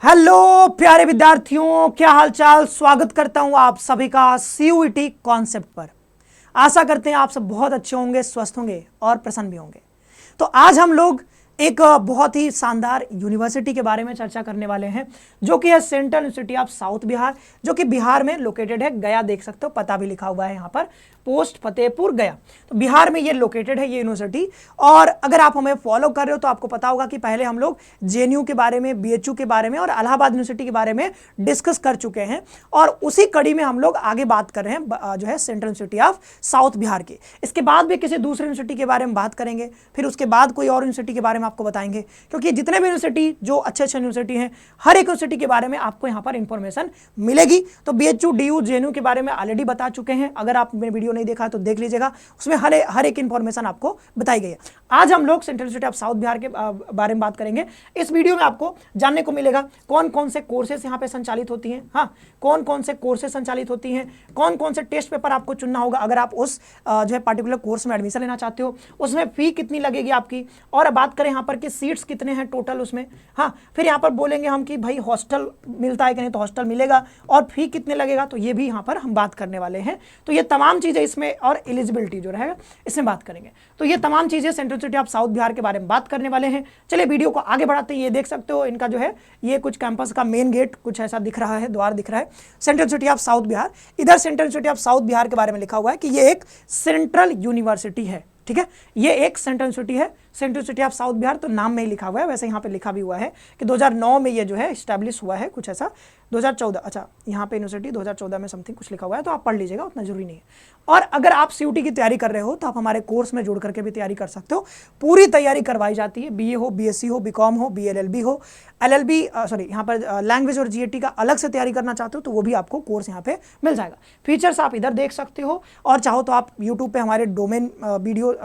Hello प्यारे विद्यार्थियों, क्या हालचाल। स्वागत करता हूं आप सभी का सीयूईटी कॉन्सेप्ट पर। आशा करते हैं आप सब बहुत अच्छे होंगे, स्वस्थ होंगे और प्रसन्न भी होंगे। तो आज हम लोग एक बहुत ही शानदार यूनिवर्सिटी के बारे में चर्चा करने वाले हैं, जो कि है Central University of South Bihar, जो कि बिहार में लोकेटेड है। गया देख सकते हो, पता भी लिखा हुआ है यहाँ पर, पोस्ट फतेहपुर गया। तो बिहार में ये लोकेटेड है ये यूनिवर्सिटी। और अगर आप हमें फॉलो कर रहे हो तो आपको पता होगा कि पहले हम लोग जेएनयू के बारे में, बीएचयू के बारे में और इलाहाबाद यूनिवर्सिटी के बारे में डिस्कस कर चुके हैं। और उसी कड़ी में हम लोग आगे बात कर रहे हैं जो है Central University of South Bihar की। इसके बाद भी किसी दूसरे यूनिवर्सिटी के बारे में बात करेंगे, फिर उसके बाद कोई और यूनिवर्सिटी के बारे में आपको बताएंगे, क्योंकि जितने भी यूनिवर्सिटी जो अच्छे अच्छे यूनिवर्सिटी हैं, हर एक यूनिवर्सिटी के बारे में आपको यहाँ पर इंफॉर्मेशन मिलेगी। तो बीएचयू, डीयू, जेएनयू के बारे में ऑलरेडी बता चुके हैं। अगर आप मेरे वीडियो नहीं देखा तो देख लीजिएगा, उसमें हर एक इंफॉर्मेशन आपको बताई गई है। आज हम लोग central University of South Bihar के बारे में बात करेंगे। इस वीडियो में आपको जानने को मिलेगा कौन कौन से कोर्सेस यहाँ पे संचालित होती हैं, हाँ, कौन कौन से कोर्सेस संचालित होती हैं, कौन कौन से टेस्ट पेपर आपको चुनना होगा अगर आप उस जो है पर्टिकुलर कोर्स में एडमिशन लेना चाहते हो, उसमें फी कितनी लगेगी आपकी, और बात करें यहाँ पर कि सीट्स कितने हैं टोटल उसमें, हाँ, फिर यहाँ पर बोलेंगे हम कि भाई हॉस्टल मिलता है कि नहीं, तो हॉस्टल मिलेगा और फी कितने लगेगा, तो ये भी यहाँ पर हम बात करने वाले हैं। तो ये तमाम चीज़ें इसमें, और एलिजिबिलिटी जो रहेगा इसमें बात करेंगे। तो ये तमाम चीज़ें central University of South Bihar के बारे में बात करने वाले हैं। चलिए वीडियो को आगे बढ़ाते हैं। ये देख सकते हो इनका जो है ये कुछ कैंपस का मेन गेट कुछ ऐसा दिख रहा है, द्वार दिख रहा है, Central University of South Bihar. इधर Central University of South Bihar के बारे में लिखा हुआ है कि ये एक सेंट्रल यूनिवर्सिटी है, ठीक है, ये एक सेंट्रल यूनिवर्सिटी है, Central University of South Bihar. तो नाम में ही लिखा हुआ है, वैसे यहाँ पे लिखा भी हुआ है कि 2009 में ये जो है स्टैब्लिश हुआ है, कुछ ऐसा 2014, अच्छा यहाँ पे यूनिवर्सिटी 2014 में समथिंग कुछ लिखा हुआ है, तो आप पढ़ लीजिएगा, उतना जरूरी नहीं है। और अगर आप सीयूटी की तैयारी कर रहे हो तो आप हमारे कोर्स में जुड़ करके भी तैयारी कर सकते हो। पूरी तैयारी करवाई जाती है, बीए हो, बीएससी हो, बीकॉम हो, बीएलएलबी हो, एलएलबी, सॉरी यहाँ पर लैंग्वेज और जीएटी का अलग से तैयारी करना चाहते हो तो वो भी आपको कोर्स यहाँ पे मिल जाएगा। फीचर्स आप इधर देख सकते हो, और चाहो तो आप यूट्यूब पे हमारे डोमेन वीडियो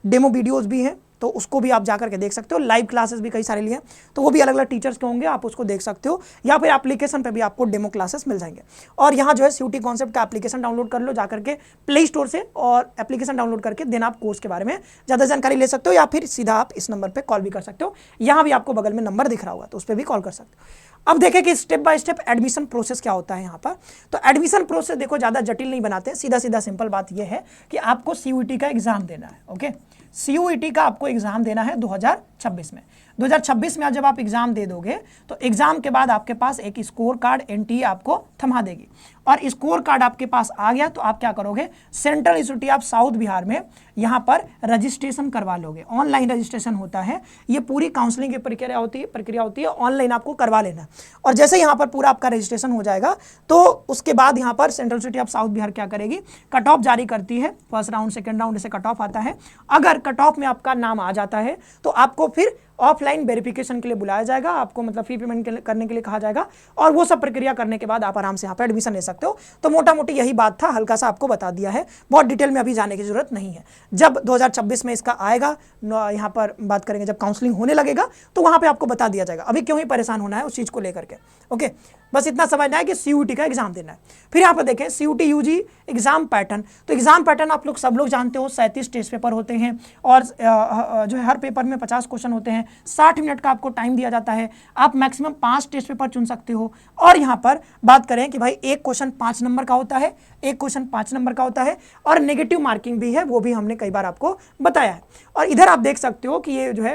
डेमो वीडियोज़ भी हैं, तो उसको भी आप जाकर के देख सकते हो। लाइव क्लासेस भी कई सारे लिए हैं, तो वो भी अलग अलग टीचर्स के होंगे, आप उसको देख सकते हो, या फिर एप्लीकेशन पे भी आपको डेमो क्लासेस मिल जाएंगे। और यहाँ जो है सीयूटी कॉन्सेप्ट का एप्लीकेशन डाउनलोड कर लो जाकर के प्ले स्टोर से, और एप्लीकेशन डाउनलोड करके देन आप कोर्स के बारे में ज़्यादा जानकारी ले सकते हो, या फिर सीधा आप इस नंबर पर कॉल भी कर सकते हो। यहाँ भी आपको बगल में नंबर दिख रहा होगा, तो उस पर भी कॉल कर सकते हो। अब देखें कि step by step admission process क्या होता है यहाँ पर। तो एडमिशन प्रोसेस देखो ज़्यादा जटिल नहीं बनाते, सीधा सीधा सिंपल बात यह है कि आपको सीयूईटी का एग्जाम देना है। ओके, सीयूईटी का आपको एग्जाम देना है 2026 में। 2026 में जब आप एग्जाम दे दोगे तो एग्जाम के बाद आपके पास एक स्कोर कार्ड एनटीए आपको थमा देगी, और स्कोर कार्ड आपके पास आ गया तो आप क्या करोगे, central University of South Bihar में यहाँ पर रजिस्ट्रेशन करवा लोगे। ऑनलाइन रजिस्ट्रेशन होता है, ये पूरी काउंसलिंग की प्रक्रिया होती है, ऑनलाइन आपको करवा लेना। और जैसे यहाँ पर पूरा आपका रजिस्ट्रेशन हो जाएगा तो उसके बाद यहाँ पर central University of South Bihar क्या करेगी, कट ऑफ जारी करती है। फर्स्ट राउंड, सेकेंड राउंड, ऐसे कट ऑफ आता है। अगर कट ऑफ में आपका नाम आ जाता है तो आपको फिर ऑफलाइन वेरिफिकेशन के लिए बुलाया जाएगा, आपको मतलब फी पेमेंट करने के लिए कहा जाएगा, और वो सब प्रक्रिया करने के बाद आप आराम से यहाँ पर एडमिशन ले सकते हो। तो मोटा मोटी यही बात था, हल्का सा आपको बता दिया है, बहुत डिटेल में अभी जाने की जरूरत नहीं है। जब 2026 में इसका आएगा, यहाँ पर बात करेंगे, जब काउंसलिंग होने लगेगा तो वहाँ पे आपको बता दिया जाएगा। अभी क्यों ही परेशान होना है उस चीज़ को लेकर के। ओके, बस इतना समझना है कि सीयूटी का एग्जाम देना है। फिर यहाँ पर देखें सीयूटी यूजी एग्जाम पैटर्न। तो एग्जाम पैटर्न आप लोग सब लोग जानते हो, 37 टेस्ट पेपर होते हैं, और जो है हर पेपर में 50 क्वेश्चन होते हैं, 60 मिनट का आपको टाइम दिया जाता है। आप मैक्सिमम 5 टेस्ट पेपर चुन सकते हो। और यहाँ पर बात करें कि भाई एक क्वेश्चन 5 नंबर का होता है, एक क्वेश्चन 5 नंबर का होता है, और नेगेटिव मार्किंग भी है, वो भी हमने कई बार आपको बताया है। और इधर आप देख सकते हो कि ये जो है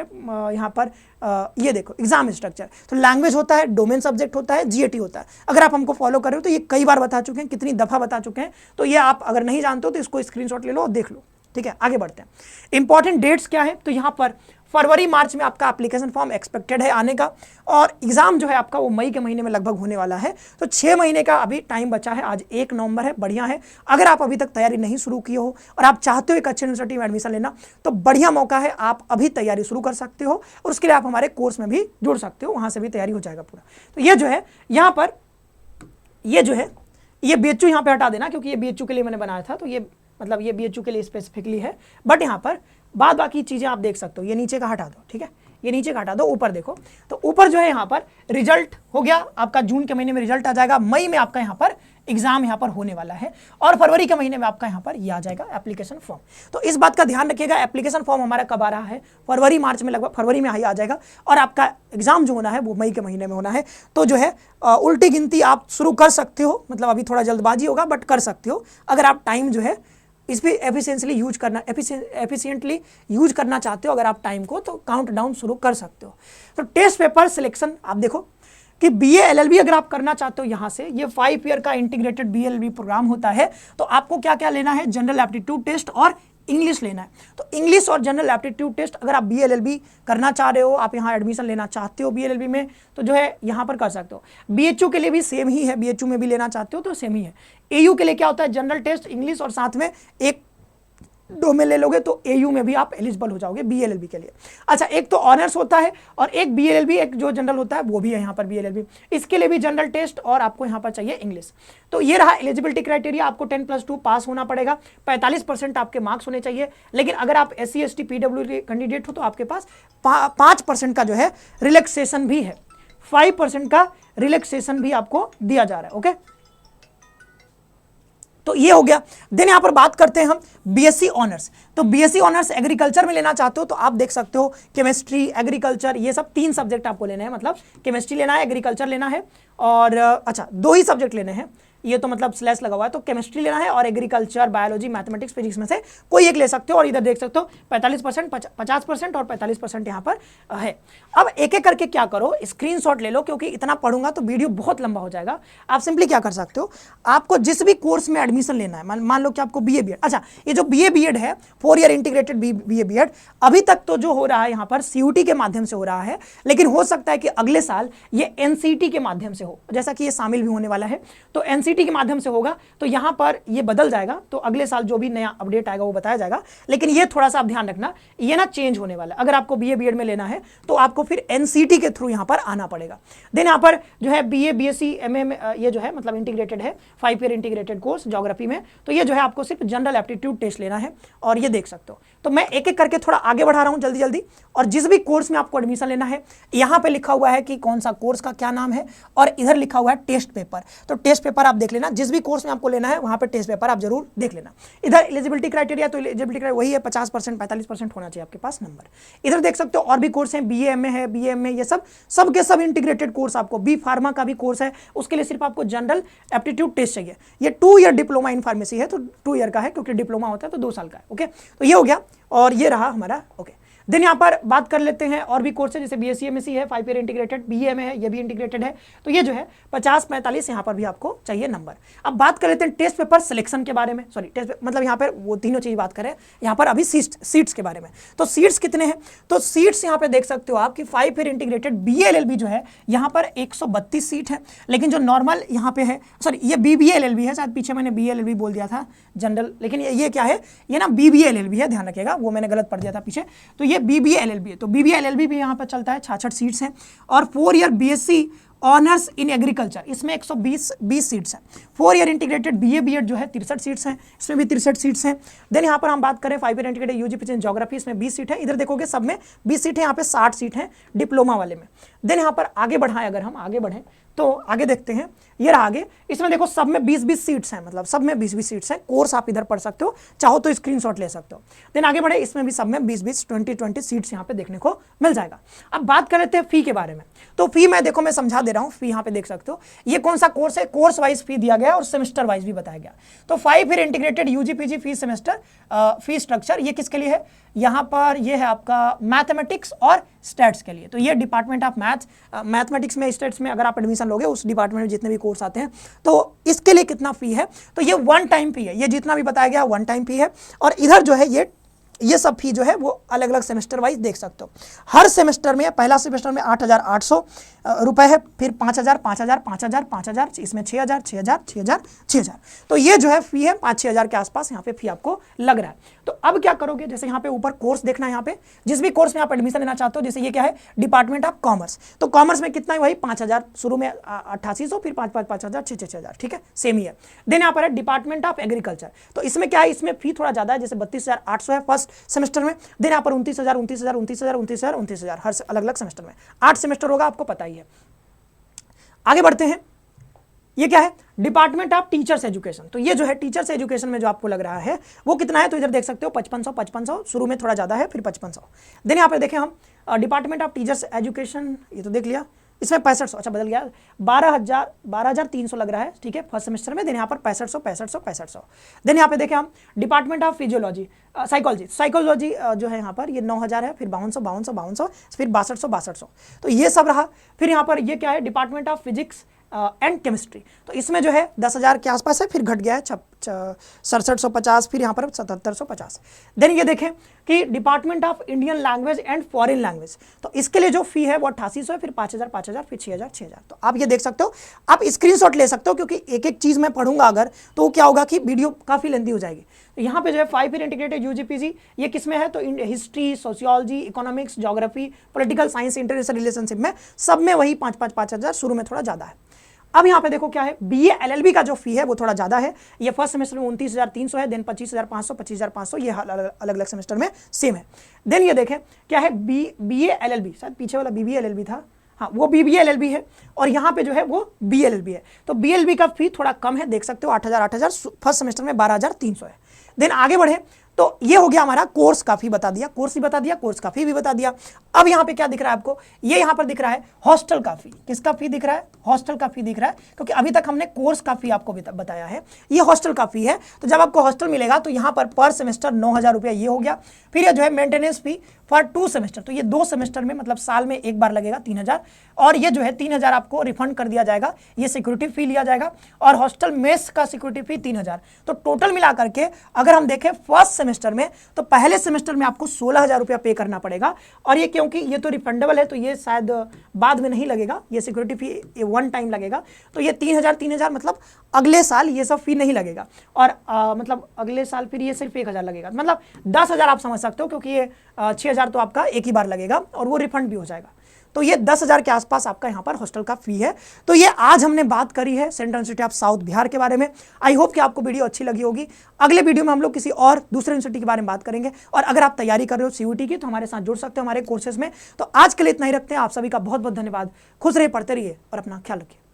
यहाँ पर ये देखो एग्जाम स्ट्रक्चर। तो लैंग्वेज होता है, डोमेन सब्जेक्ट होता है, जीएटी होता है। अगर आप हमको फॉलो कर रहे हो तो ये कई बार बता चुके हैं, कितनी दफ़ा बता चुके हैं, तो ये आप अगर नहीं जानते हो तो इसको स्क्रीनशॉट ले लो और देख लो। ठीक है, आगे बढ़ते हैं। इंपॉर्टेंट डेट्स क्या है, तो यहाँ पर फरवरी मार्च में आपका एप्लीकेशन फॉर्म एक्सपेक्टेड है आने का, और एग्जाम जो है आपका वो मई के महीने में लगभग होने वाला है। तो 6 महीने का अभी टाइम बचा है। आज 1 नवंबर है, बढ़िया है। अगर आप अभी तक तैयारी नहीं शुरू की हो और आप चाहते हो एक अच्छे यूनिवर्सिटी में एडमिशन लेना, तो बढ़िया मौका है, आप अभी तैयारी शुरू कर सकते हो, और उसके लिए आप हमारे कोर्स में भी जुड़ सकते हो, वहाँ से भी तैयारी हो जाएगा पूरा। तो ये जो है यहाँ पर ये बीएचयू यहाँ पे हटा देना, क्योंकि ये बीएचयू के लिए मैंने बनाया था, तो ये मतलब ये बीएचयू के लिए स्पेसिफिकली है। बट यहाँ पर बाद बाकी चीज़ें आप देख सकते हो, ये नीचे का हटा दो, ठीक है, ये नीचे का हटा दो, ऊपर देखो। तो ऊपर जो है यहाँ पर रिजल्ट हो गया आपका, जून के महीने में रिजल्ट आ जाएगा, मई में आपका यहाँ पर एग्जाम यहाँ पर होने वाला है और फरवरी के महीने में आपका यहाँ पर ये आ जाएगा एप्लीकेशन फॉर्म। तो इस बात का ध्यान रखिएगा, एप्लीकेशन फॉर्म हमारा कब आ रहा है, फरवरी मार्च में, लगभग फरवरी में आ जाएगा और आपका एग्जाम जो होना है वो मई के महीने में होना है। तो जो है उल्टी गिनती आप शुरू कर सकते हो, मतलब अभी थोड़ा जल्दबाजी होगा बट कर सकते हो अगर आप टाइम जो है इस पर एफिशिएंटली यूज करना चाहते हो अगर आप टाइम को, तो काउंट डाउन शुरू कर सकते हो। तो टेस्ट पेपर सिलेक्शन आप देखो कि BA LLB अगर आप करना चाहते हो यहाँ से, ये 5 ईयर का इंटीग्रेटेड BA LLB प्रोग्राम होता है। तो आपको क्या क्या लेना है, जनरल एप्टीट्यूड टेस्ट और इंग्लिश लेना है। तो इंग्लिश और जनरल एप्टीट्यूड टेस्ट अगर आप BA LLB करना चाह रहे हो, आप यहाँ एडमिशन लेना चाहते हो BA LLB में, तो जो है यहाँ पर कर सकते हो। BHU के लिए भी सेम ही है, BHU में भी लेना चाहते हो तो सेम ही है। AU के लिए क्या होता है, जनरल टेस्ट, इंग्लिश और साथ में एक डोमेन ले लोगे तो AU में भी आप एलिजिबल हो जाओगे BA LLB के लिए। अच्छा, एक तो ऑनर्स होता है और एक BA LLB, एक जो जनरल होता है वो भी है यहाँ पर BA LLB। इसके लिए भी जनरल टेस्ट और आपको यहाँ पर चाहिए इंग्लिश। तो ये रहा एलिजिबिलिटी क्राइटेरिया, आपको 10+2 पास होना पड़ेगा, 45% आपके मार्क्स होने चाहिए। लेकिन अगर आप SC ST PWD कैंडिडेट हो तो आपके पास 5% का जो है रिलैक्सेशन भी है, 5% का रिलैक्सेशन भी आपको दिया जा रहा है। ओके, तो ये हो गया। देन यहाँ पर बात करते हैं हम BSc ऑनर्स। तो BSc ऑनर्स एग्रीकल्चर में लेना चाहते हो तो आप देख सकते हो केमिस्ट्री, एग्रीकल्चर, ये सब 3 सब्जेक्ट आपको लेने हैं, मतलब केमिस्ट्री लेना है, एग्रीकल्चर लेना है और अच्छा 2 ही सब्जेक्ट लेने हैं, ये तो मतलब स्लैश लगा हुआ है, तो केमिस्ट्री लेना है और एग्रीकल्चर, बायोलॉजी, मैथमेटिक्स, फिजिक्स में से कोई एक ले सकते हो। और इधर देख सकते हो 45%, 50% और 45% यहाँ पर है। अब एक एक करके क्या करो, स्क्रीनशॉट ले लो, क्योंकि इतना पढ़ूंगा तो वीडियो बहुत लंबा हो जाएगा। आप सिंपली क्या कर सकते हो, आपको जिस भी कोर्स में एडमिशन लेना है, मान लो कि आपको BA BEd, अच्छा ये जो BA BEd है 4 ईयर इंटीग्रेटेड BA BEd, अभी तक तो जो हो रहा है यहाँ पर CUT के माध्यम से हो रहा है, लेकिन हो सकता है कि अगले साल ये NCT के माध्यम से हो, जैसा कि ये शामिल भी होने वाला है। तो NCT के माध्यम से होगा तो यहां पर ये बदल जाएगा, तो अगले साल जो भी नया अपडेट आएगा वो बताया जाएगा। लेकिन ये थोड़ा सा आप ध्यान रखना, ये ना चेंज होने वाला है। अगर आपको BA BEd में लेना है तो आपको फिर NCT के थ्रू यहां पर आना पड़ेगा। देन यहां पर जो है BA BSc MA में ये जो है मतलब इंटीग्रेटेड है, 5 ईयर इंटीग्रेटेड कोर्स ज्योग्राफी में। तो ये जो है आपको सिर्फ जनरल एप्टीट्यूड टेस्ट लेना है और ये देख सकते हो। तो मैं एक एक करके थोड़ा आगे बढ़ा रहा हूं जल्दी जल्दी। और जिस भी कोर्स में आपको एडमिशन लेना है, यहां पे लिखा हुआ है कि कौन सा कोर्स का क्या नाम है और इधर लिखा हुआ है टेस्ट पेपर। तो टेस्ट पेपर आप देख लेना, जिस भी कोर्स में आपको लेना है वहां पे टेस्ट पेपर आप जरूर देख लेना। इधर एलिजिबिलिटी क्राइटेरिया, तो एलिजिबिलिटी क्राइटेरिया वही है, 50%, 45% होना चाहिए आपके पास नंबर। इधर देख सकते हो और भी कोर्स हैं, BA MA है, BA MA, ये सब के सब इंटीग्रेटेड कोर्स। आपको B फार्मा का भी कोर्स है, उसके लिए सिर्फ आपको जनरल एप्टीट्यूड टेस्ट चाहिए। ये 2 ईयर डिप्लोमा इन फार्मेसी है, तो 2 ईयर का है, क्योंकि डिप्लोमा होता है तो 2 साल का है। ओके, तो ये हो गया और ये रहा हमारा। ओके, देन यहाँ पर बात कर लेते हैं और भी कोर्स है, जैसे BSc MSc है, 5 ईयर इंटीग्रेटेड, BA में है, ये भी इंटीग्रेटेड है। तो ये जो है 50-45 यहाँ पर भी आपको चाहिए नंबर। अब बात कर लेते हैं टेस्ट पेपर सिलेक्शन के बारे में, सॉरी टेस्ट मतलब यहाँ पर वो तीनों चीज बात करें, यहाँ पर अभी सीट्स के बारे में। तो सीट्स कितने हैं, तो सीट्स यहाँ पे देख सकते हो आप कि 5 ईयर इंटीग्रेटेड BA LLB जो है यहाँ पर 132 सीट है। लेकिन जो नॉर्मल यहाँ पे है, सॉरी ये BBA LLB है, शायद पीछे मैंने BA LLB बोल दिया था जनरल, लेकिन ये क्या है, ये ना BBA LLB है, ध्यान रखिएगा, वो मैंने गलत पढ़ दिया था पीछे। तो ये BBA LLB है, तो BBA LLB भी यहाँ पर चलता है, 66 सीट्स हैं। और 4 year BSc honours in agriculture, इसमें 120 सीट्स हैं। 4 ईयर इंटीग्रेटेड BA BEd जो है 63 सीट्स हैं, इसमें भी 63 सीट्स हैं। देन यहाँ पर हम बात करें 5 year integrated UG PG geography, इसमें 20 सीट है। इधर देखोगे सब में 20 सीट है, यहाँ पे 60 सीट है डिप्लोमा वाले में। देन यहाँ पर आगे बढ़ाएं, अगर हम आगे बढ़ें तो आगे देखते हैं, ये रहा आगे, इसमें देखो सब में 20-20 सीट्स हैं, मतलब सब में 20-20 सीट्स हैं। कोर्स आप इधर पढ़ सकते हो, चाहो तो स्क्रीनशॉट ले सकते हो। देन आगे बढ़े, इसमें भी सब में 20-20, 20-20 सीट्स यहाँ पे देखने को मिल जाएगा। अब बात कर लेते हैं फी के बारे में। तो फी मैं देखो मैं समझा दे रहा हूँ, फी यहाँ पे देख सकते हो, ये कौन सा कोर्स है, कोर्स वाइज फी दिया गया और सेमेस्टर वाइज भी बताया गया। तो 5 ईयर इंटीग्रेटेड UG PG फी सेमेस्टर फी स्ट्रक्चर, ये किसके लिए है, यहाँ पर ये है आपका मैथमेटिक्स और स्टैट्स के लिए। तो ये डिपार्टमेंट ऑफ मैथमेटिक्स में, स्टैट्स में अगर आप एडमिशन लोगे, उस डिपार्टमेंट में जितने भी कोर्स आते हैं, तो इसके लिए कितना फी है, तो ये 1 टाइम फी है, ये जितना भी बताया गया 1 टाइम फी है। और इधर जो है ये सब फी जो है वो अलग अलग सेमेस्टर वाइज देख सकते हो। हर सेमेस्टर में, पहला सेमेस्टर में 8,800 रुपए है, फिर 5,000, 5,000, 5,000, 5,000, इसमें 6,000, 6,000, 6,000, 6,000। तो ये जो है फी है 5-6 हज़ार के आसपास यहाँ पे फी आपको लग रहा है। तो अब क्या करोगे, जैसे यहाँ पे ऊपर कोर्स देखना है, यहाँ पे जिस भी कोर्स में आप एडमिशन लेना चाहते हो, जैसे ये क्या है, डिपार्टमेंट ऑफ कॉमर्स, तो कॉमर्स में कितना है, वही 5,000, शुरू में 8,800, फिर 5,000, 6,000, ठीक है, सेम ही है। देन यहाँ पर है डिपार्टमेंट ऑफ एग्रीकल्चर, तो इसमें क्या है, इसमें फी थोड़ा ज्यादा है, जैसे 32,800 है फर्स्ट सेमेस्टर में। देन यहाँ पर 29,000, 29,000, 29,000, 29,000, 29,000 हर अलग अलग सेमेस्टर में, 8 सेमेस्टर होगा, आपको पता ही है। आगे बढ़ते हैं, ये क्या है, डिपार्टमेंट ऑफ टीचर्स एजुकेशन। तो ये जो है टीचर्स एजुकेशन में जो आपको लग रहा है वो कितना है, तो इधर देख सकते हो 5500 शुरू में थोड़ा ज़्यादा है, फिर 5500। देन यहाँ पे देखें हम डिपार्टमेंट ऑफ टीचर्स एजुकेशन, ये तो देख लिया, इसमें 6500, अच्छा बदल गया, 12,300 लग रहा है, ठीक है, फर्स्ट सेमेस्टर में। देन यहाँ पर 6500। देन यहाँ पे देखें हम डिपार्टमेंट ऑफ फिजियोलॉजी साइकोलॉजी जो है यहाँ पर ये 9000 है, फिर 5200, फिर 6200। तो ये सब रहा। फिर यहाँ पर ये क्या है, department of physics and chemistry, तो इसमें जो है 10,000 के आसपास है, फिर घट गया है 6750, फिर यहाँ पर 7750। देन ये देखें कि department of Indian language and foreign language, तो इसके लिए जो फी है वो 8800 है, फिर 5000, फिर 6000। तो आप ये देख सकते हो, आप स्क्रीनशॉट ले सकते हो, क्योंकि एक एक चीज़ मैं पढ़ूंगा अगर, तो क्या होगा कि वीडियो काफ़ी लेंथी हो जाएगी। तो यहाँ पे जो है 5 ईयर इंटीग्रेटेड यूजीपीजी, ये किस में है, तो history, sociology, economics, geography, political science, international relationship में, सब में वही 5,000 शुरू में थोड़ा ज़्यादा है। अब यहाँ पे देखो क्या है, बीए एलएलबी का जो फी है वो थोड़ा ज़्यादा है, ये फर्स्ट सेमेस्टर में 29,300 है, देन 25,500, ये अलग अलग सेमेस्टर में सेम है। देन ये देखें क्या है, बीए एलएलबी, शायद पीछे वाला बीबीए एलएलबी था, हाँ वो बीबीए एलएलबी है, और यहाँ पे जो है वो बीएलएलबी है। तो बीएलबी का फी थोड़ा कम है, देख सकते हो 8,000, फर्स्ट सेमेस्टर में 12,300 है। देन आगे बढ़े तो ये हो गया हमारा कोर्स का फी बता दिया, कोर्स भी बता दिया, कोर्स का फी भी बता दिया। अब यहाँ पे क्या दिख रहा है आपको, ये यहाँ पर दिख रहा है हॉस्टल का फी। किसका फी दिख रहा है, हॉस्टल का फी दिख रहा है, क्योंकि अभी तक हमने कोर्स का फी आपको बताया है, ये हॉस्टल का फी है। तो जब आपको हॉस्टल मिलेगा तो यहाँ पर सेमेस्टर 9,000 रुपया ये हो गया। फिर ये जो है मेंटेनेंस फी फॉर 2 सेमेस्टर, तो ये 2 सेमेस्टर में मतलब साल में एक बार लगेगा 3,000, और ये जो है 3,000 आपको रिफंड कर दिया जाएगा, ये सिक्योरिटी फी लिया जाएगा, और हॉस्टल मेस का सिक्योरिटी फी 3,000। तो टोटल मिला करके अगर हम देखें फर्स्ट सेमेस्टर में, तो पहले सेमेस्टर में आपको 16,000 रुपया पे करना पड़ेगा, और ये क्योंकि ये तो रिफंडेबल है तो ये शायद बाद में नहीं लगेगा, ये सिक्योरिटी फी वन टाइम लगेगा। तो ये 3,000 मतलब अगले साल ये सब फी नहीं लगेगा, और मतलब अगले साल फिर ये सिर्फ 1,000 लगेगा, मतलब 10,000 आप समझ सकते हो, क्योंकि ये 6,000 तो आपका एक ही बार लगेगा और वो रिफंड भी हो जाएगा। तो ये 10,000 के आसपास आपका यहाँ पर हॉस्टल का फी है। तो ये आज हमने बात करी है Central University of South Bihar के बारे में। आई होप कि आपको वीडियो अच्छी लगी होगी। अगले वीडियो में हम लोग किसी और दूसरे यूनिवर्सिटी के बारे में बात करेंगे, और अगर आप तैयारी कर रहे हो सीयूटी की तो हमारे साथ जुड़ सकते हो हमारे कोर्सेज में। तो आज के लिए इतना ही रखते हैं, आप सभी का बहुत बहुत धन्यवाद। खुश रहिए, पढ़ते रहिए और अपना ख्याल रखिए।